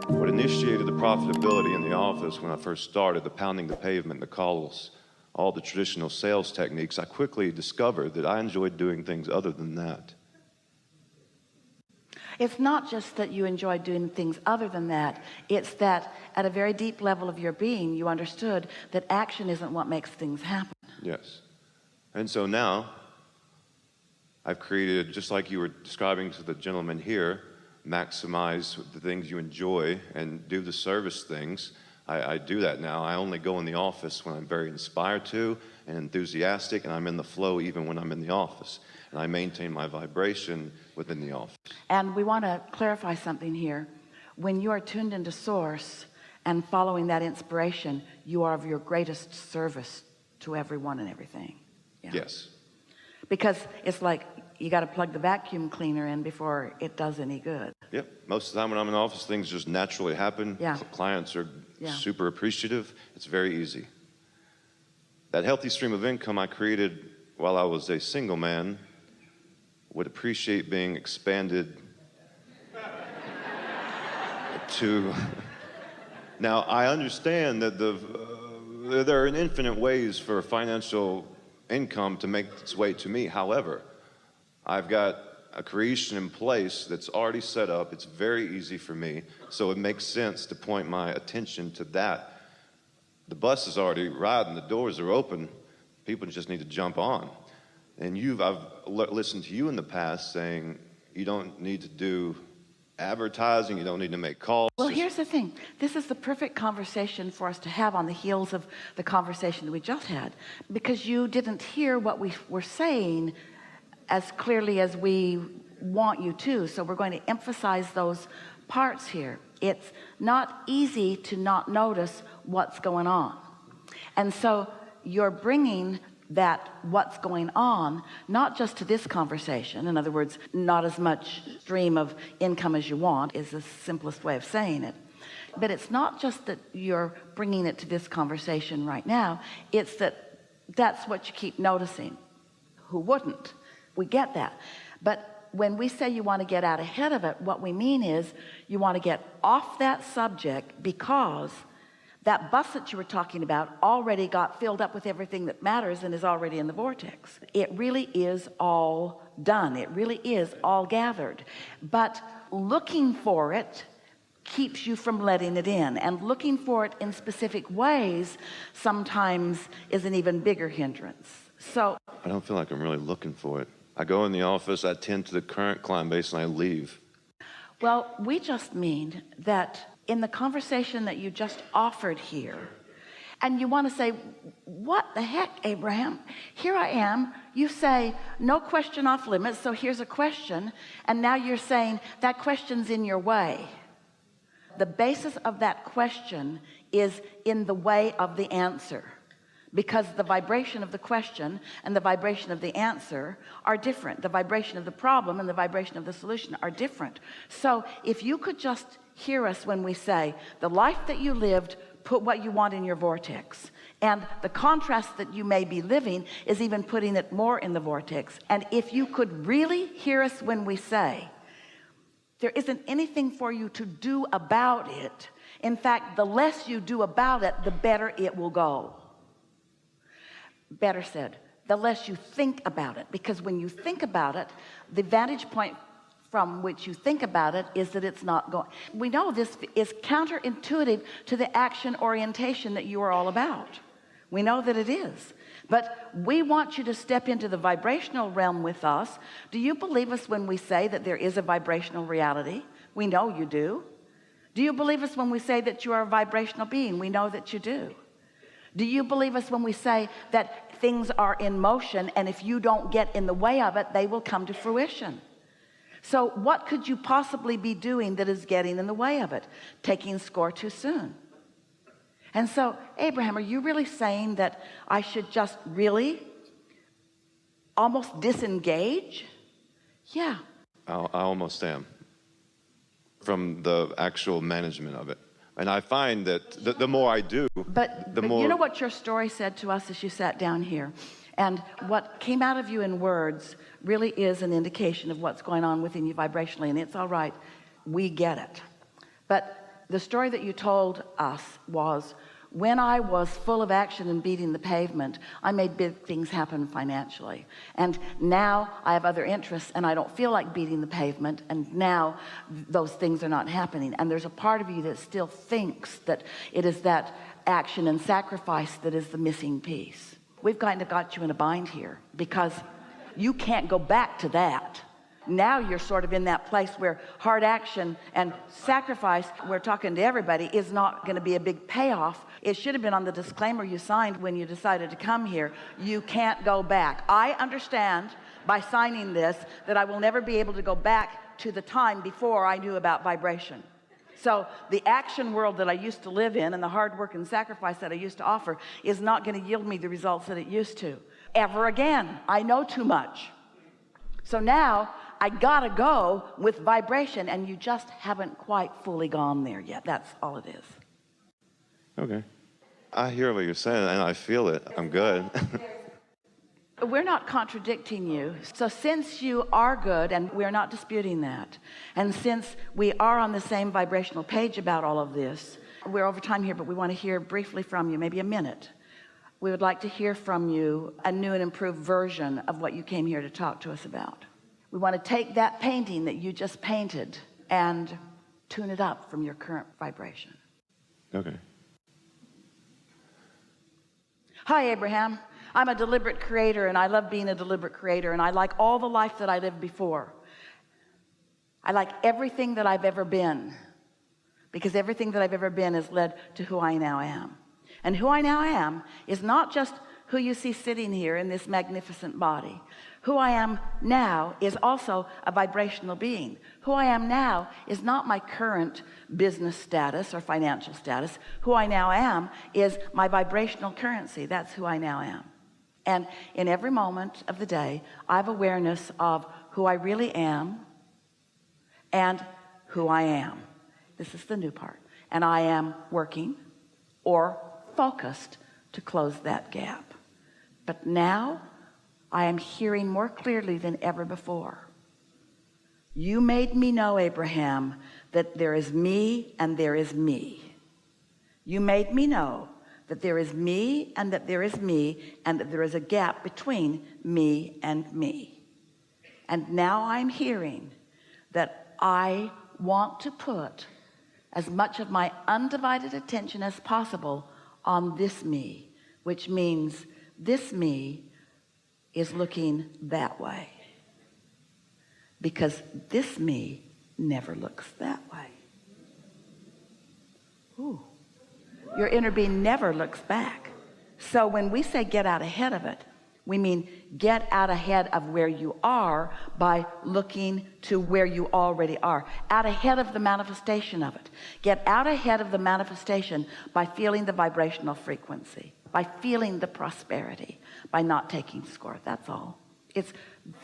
What initiated the profitability in the office when I first started, the pounding the pavement, the calls, all the traditional sales techniques, I quickly discovered that I enjoyed doing things other than that. It's not just that you enjoy doing things other than that. It's that at a very deep level of your being, you understood that action isn't what makes things happen. Yes. And so now I've created, just like you were describing to the gentleman here, maximize the things you enjoy and do the service things. I do that now. I only go in the office when I'm very inspired to and enthusiastic, and I'm in the flow even when I'm in the office. And I maintain my vibration within the office. And we want to clarify something here. When you are tuned into source and following that inspiration, you are of your greatest service to everyone and everything. Yeah. Yes. Because it's like you got to plug the vacuum cleaner in before it does any good. Yep. Most of the time when I'm in the office, things just naturally happen. Yeah. Clients are super appreciative. It's very easy. That healthy stream of income I created while I was a single man would appreciate being expanded to... Now, I understand that there are infinite ways for financial income to make its way to me. However, I've got a creation in place that's already set up. It's very easy for me, so it makes sense to point my attention to that. The bus is already riding, the doors are open, people just need to jump on. And I've listened to you in the past saying you don't need to do advertising, you don't need to make calls. Well, here's the thing. This is the perfect conversation for us to have on the heels of the conversation that we just had, because you didn't hear what we were saying as clearly as we want you to. So we're going to emphasize those parts here. It's not easy to not notice what's going on. And so you're bringing that what's going on, not just to this conversation. In other words, not as much stream of income as you want is the simplest way of saying it. But it's not just that you're bringing it to this conversation right now. It's that that's what you keep noticing. Who wouldn't? We get that. But when we say you want to get out ahead of it, what we mean is you want to get off that subject, because that bus that you were talking about already got filled up with everything that matters and is already in the vortex. It really is all done. It really is all gathered. But looking for it keeps you from letting it in. And looking for it in specific ways sometimes is an even bigger hindrance. So I don't feel like I'm really looking for it. I go in the office, I tend to the current client base, and I leave. Well, we just mean that in the conversation that you just offered here, and you want to say, what the heck, Abraham? Here I am. You say, no question off limits, so here's a question. And now you're saying that question's in your way. The basis of that question is in the way of the answer, because the vibration of the question and the vibration of the answer are different. The vibration of the problem and the vibration of the solution are different. So if you could just hear us when we say the life that you lived, put what you want in your vortex, and the contrast that you may be living is even putting it more in the vortex. And if you could really hear us when we say there isn't anything for you to do about it, in fact, the less you do about it, the better it will go. Better said, the less you think about it, because when you think about it, the vantage point from which you think about it is that it's not going. We know this is counterintuitive to the action orientation that you are all about. We know that it is, but we want you to step into the vibrational realm with us. Do you believe us when we say that there is a vibrational reality? We know you do. Do you believe us when we say that you are a vibrational being? We know that you do. Do you believe us when we say that things are in motion, and if you don't get in the way of it, they will come to fruition? So what could you possibly be doing that is getting in the way of it? Taking score too soon. And so, Abraham, are you really saying that I should just really almost disengage? Yeah. I almost am, from the actual management of it. And I find that the more I do, but more... You know what your story said to us as you sat down here? And what came out of you in words really is an indication of what's going on within you vibrationally. And it's all right. We get it. But The story that you told us was, when I was full of action and beating the pavement, I made big things happen financially. And now I have other interests and I don't feel like beating the pavement, and now those things are not happening. And there's a part of you that still thinks that it is that action and sacrifice that is the missing piece. We've kind of got you in a bind here, because you can't go back to that. Now you're sort of in that place where hard action and sacrifice, we're talking to everybody, is not going to be a big payoff. It should have been on the disclaimer you signed when you decided to come here. You can't go back. I understand by signing this that I will never be able to go back to the time before I knew about vibration. So the action world that I used to live in and the hard work and sacrifice that I used to offer is not going to yield me the results that it used to ever again. I know too much. So now I gotta go with vibration, and you just haven't quite fully gone there yet. That's all it is. Okay. I hear what you're saying, and I feel it. I'm good. We're not contradicting you. So since you are good, and we're not disputing that, and since we are on the same vibrational page about all of this, we're over time here, but we want to hear briefly from you, maybe a minute. We would like to hear from you a new and improved version of what you came here to talk to us about. We want to take that painting that you just painted and tune it up from your current vibration. Okay. Hi, Abraham. I'm a deliberate creator, and I love being a deliberate creator, and I like all the life that I lived before. I like everything that I've ever been, because everything that I've ever been has led to who I now am. And who I now am is not just who you see sitting here in this magnificent body. Who I am now is also a vibrational being. Who I am now is not my current business status or financial status. Who I now am is my vibrational currency. That's who I now am. And in every moment of the day, I have awareness of who I really am and who I am. This is the new part. And I am working or focused to close that gap. But now I am hearing more clearly than ever before. You made me know, Abraham, that there is me and there is me. You made me know that there is me and that there is me, and that there is a gap between me and me. And now I'm hearing that I want to put as much of my undivided attention as possible on this me, which means this me is looking that way, because this me never looks that way. Ooh. Your inner being never looks back. So when we say get out ahead of it, we mean get out ahead of where you are by looking to where you already are, out ahead of the manifestation of it. Get out ahead of the manifestation by feeling the vibrational frequency, by feeling the prosperity, by not taking score. That's all. It's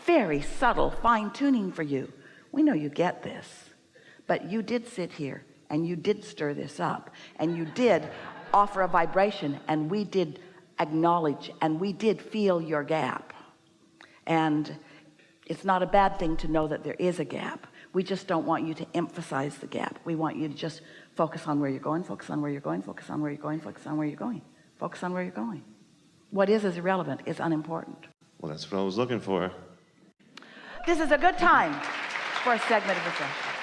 very subtle fine-tuning for you. We know you get this, but you did sit here and you did stir this up, and you did offer a vibration, and we did acknowledge, and we did feel your gap. And it's not a bad thing to know that there is a gap. We just don't want you to emphasize the gap. We want you to just focus on where you're going, focus on where you're going, focus on where you're going, focus on where you're going, focus on where you're going. What is irrelevant is unimportant. Well, that's what I was looking for. This is a good time for a segment of refreshment.